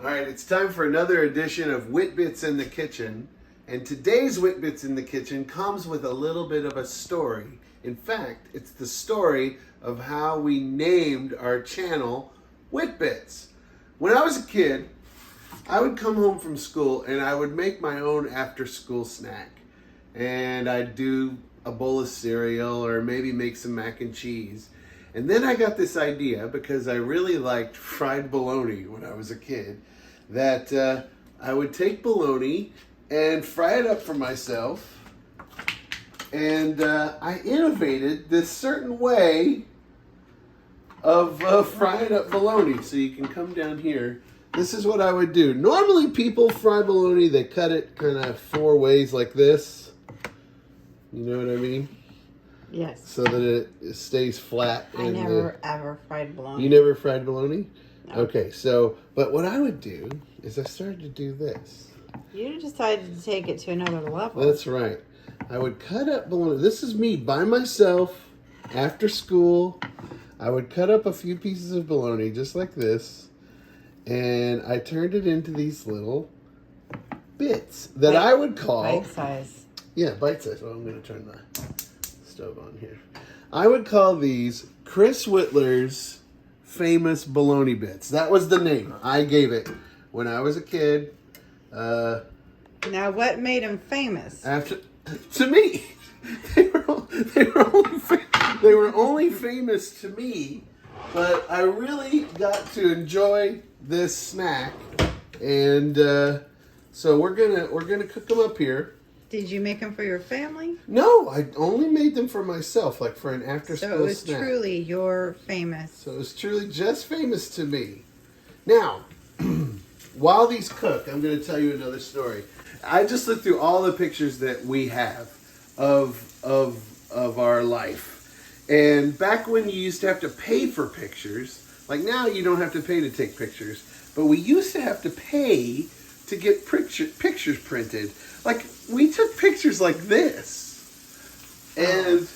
All right, it's time for another edition of Whit Bits in the Kitchen. And today's Whit Bits in the Kitchen comes with a little bit of a story. In fact, it's the story of how we named our channel Whit Bits. When I was a kid, I would come home from school and I would make my own after-school snack. And I'd do a bowl of cereal or maybe make some mac and cheese. And then I got this idea, because I really liked fried bologna when I was a kid, that I would take bologna and fry it up for myself. And I innovated this certain way of frying up bologna. So you can come down here. This is what I would do. Normally people fry bologna, they cut it kind of 4 ways like this. You know what I mean? Yes. So that it stays flat. I never ever fried bologna. You never fried bologna? No. Okay, so, but what I would do is I started to do this. You decided to take it to another level. That's right. I would cut up bologna. This is me by myself after school. I would cut up a few pieces of bologna just like this. And I turned it into these little bits that I would call... Bite size. Yeah, bite size. Oh, I'm going to turn the stove on here. I would call these Chris Whitler's famous bologna bits. That was the name I gave it when I was a kid. Now, what made him famous? To me, they were only famous to me, but I really got to enjoy this snack, and so we're gonna cook them up here. Did you make them for your family? No, I only made them for myself, like for an after-school snack. So it was truly your famous. So it was truly just famous to me. Now, while these cook, I'm going to tell you another story. I just looked through all the pictures that we have of our life. And back when you used to have to pay for pictures, like now you don't have to pay to take pictures, but we used to have to pay to get pictures printed. Like, we took pictures like this. And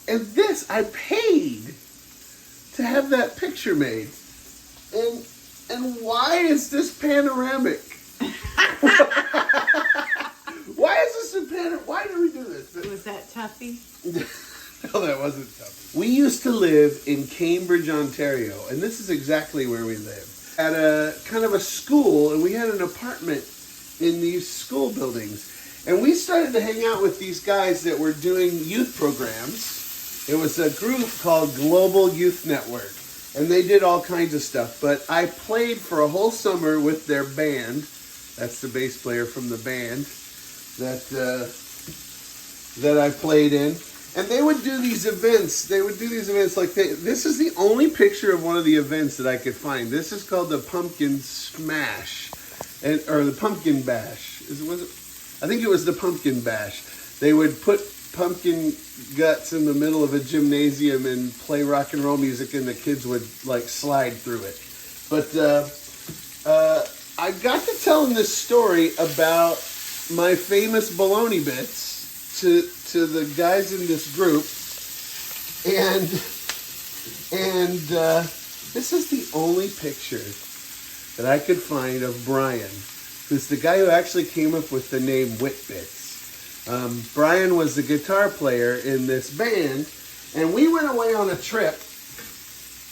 this, I paid to have that picture made. And why is this panoramic? Why is this a panoramic? Why did we do this? Was that Tuffy? No, that wasn't Tuffy. We used to live in Cambridge, Ontario, and this is exactly where we lived. At a kind of a school, and we had an apartment in these school buildings. And we started to hang out with these guys that were doing youth programs. It was a group called Global Youth Network. And they did all kinds of stuff. But I played for a whole summer with their band. That's the bass player from the band that I played in. And they would do these events. Like this is the only picture of one of the events that I could find. This is called the Pumpkin Smash, or the Pumpkin Bash. I think it was the Pumpkin Bash. They would put pumpkin guts in the middle of a gymnasium and play rock and roll music, and the kids would like slide through it. But I got to telling this story about my famous bologna bits to the guys in this group, and this is the only picture that I could find of Brian, who's the guy who actually came up with the name Whit Bits. Brian was the guitar player in this band, and we went away on a trip,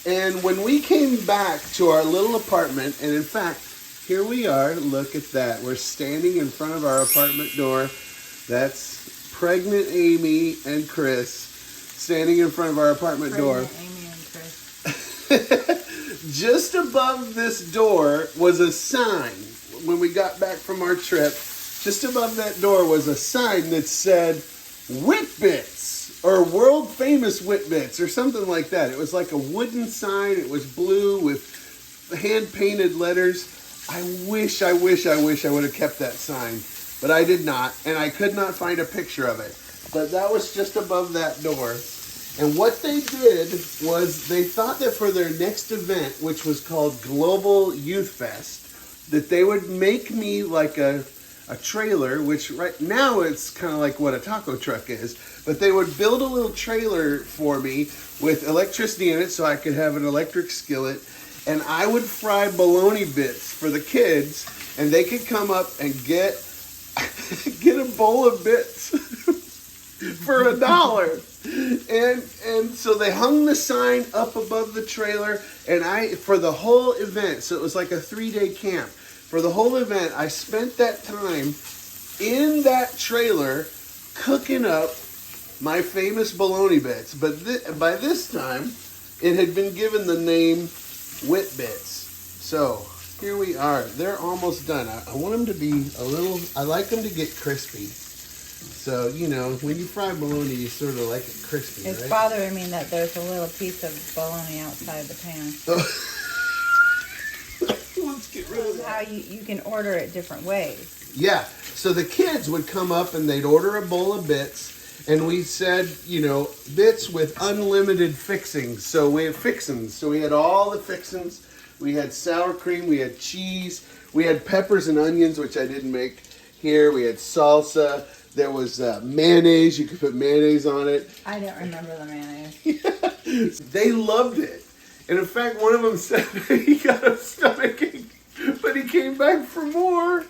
and when we came back to our little apartment, and in fact, here we are, look at that, we're standing in front of our apartment door. That's pregnant Amy and Chris standing in front of our apartment door. Amy and Chris. Just above this door was a sign. When we got back from our trip, just above that door was a sign that said Whit Bits, or world famous Whit Bits, or something like that. It was like a wooden sign. It was blue with hand painted letters. I wish I would have kept that sign, but I did not, and I could not find a picture of it. But that was just above that door. And what they did was they thought that for their next event, which was called Global Youth Fest, that they would make me like a trailer, which right now it's kind of like what a taco truck is, but they would build a little trailer for me with electricity in it so I could have an electric skillet, and I would fry bologna bits for the kids, and they could come up and get a bowl of bits for $1. And so they hung the sign up above the trailer, and for the whole event, so it was like a 3-day camp. For the whole event, I spent that time in that trailer cooking up my famous bologna bits. But by this time, it had been given the name Whit Bits. So here we are. They're almost done. I want them to be I like them to get crispy. So, you know, when you fry bologna, you sort of like it crispy, It's right? bothering me that there's a little piece of bologna outside the pan. Let's get rid of that. How you can order it different ways. Yeah. So the kids would come up and they'd order a bowl of bits. And we said, you know, bits with unlimited fixings. So we had fixings. So we had all the fixings. We had sour cream. We had cheese. We had peppers and onions, which I didn't make here. We had salsa. There was mayonnaise. You could put mayonnaise on it. I don't remember the mayonnaise. They loved it. And in fact, one of them said he got a stomachache, but he came back for more.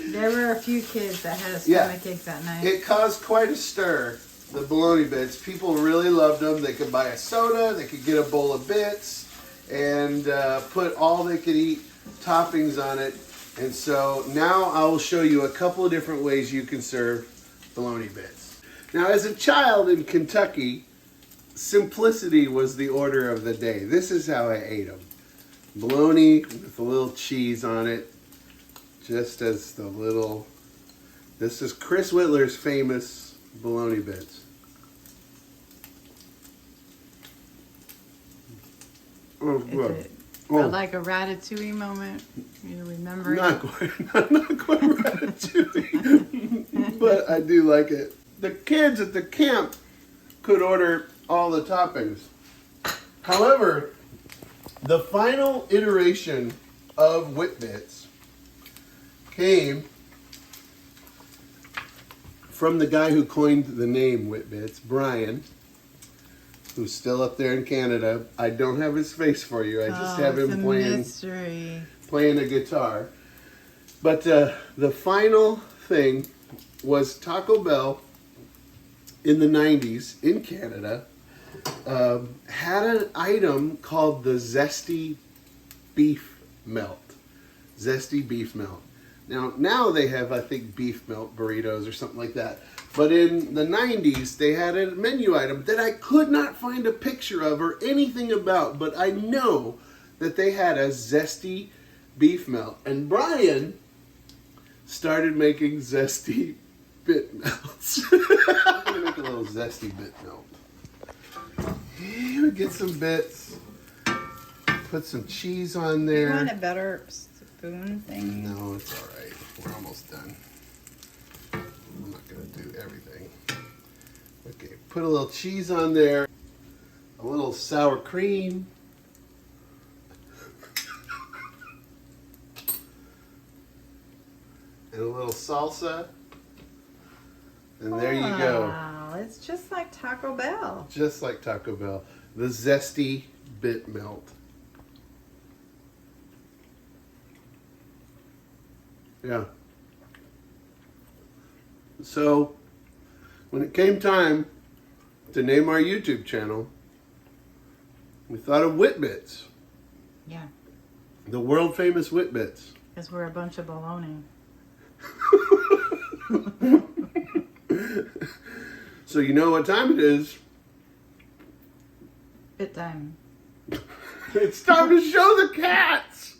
There were a few kids that had a stomachache that night. It caused quite a stir, the bologna bits. People really loved them. They could buy a soda, they could get a bowl of bits, and put all they could eat toppings on it. And so now I will show you a couple of different ways you can serve bologna bits. Now, as a child in Kentucky, simplicity was the order of the day. This is how I ate them. Bologna with a little cheese on it. Just as this is Chris Whitler's famous bologna bits. Oh, good. Like a ratatouille moment. You remember not quite ratatouille, but I do like it. The kids at the camp could order all the toppings. However, the final iteration of Whit Bits came from the guy who coined the name Whit Bits, Brian, who's still up there in Canada. I don't have his face for you. I just have him playing a guitar. But the final thing was Taco Bell in the 90s in Canada had an item called the Zesty Beef Melt. Zesty Beef Melt. Now they have, I think, beef melt burritos or something like that. But in the 90s, they had a menu item that I could not find a picture of or anything about, but I know that they had a Zesty Beef Melt. And Brian started making Zesty Bit Melts. I'm going to make a little Zesty Bit Melt. Here we get some bits. Put some cheese on there. You want a better spoon thing? No, it's all right. We're almost done. I'm not going to do everything. Okay, put a little cheese on there. A little sour cream. And a little salsa. And there you go. Wow, it's just like Taco Bell. Just like Taco Bell. The Zesty Bit Melt. Yeah. So, when it came time to name our YouTube channel, we thought of Whit Bits. Yeah. The world famous Whit Bits. Because we're a bunch of baloney. So you know what time it is. Bit time. It's time to show the cats.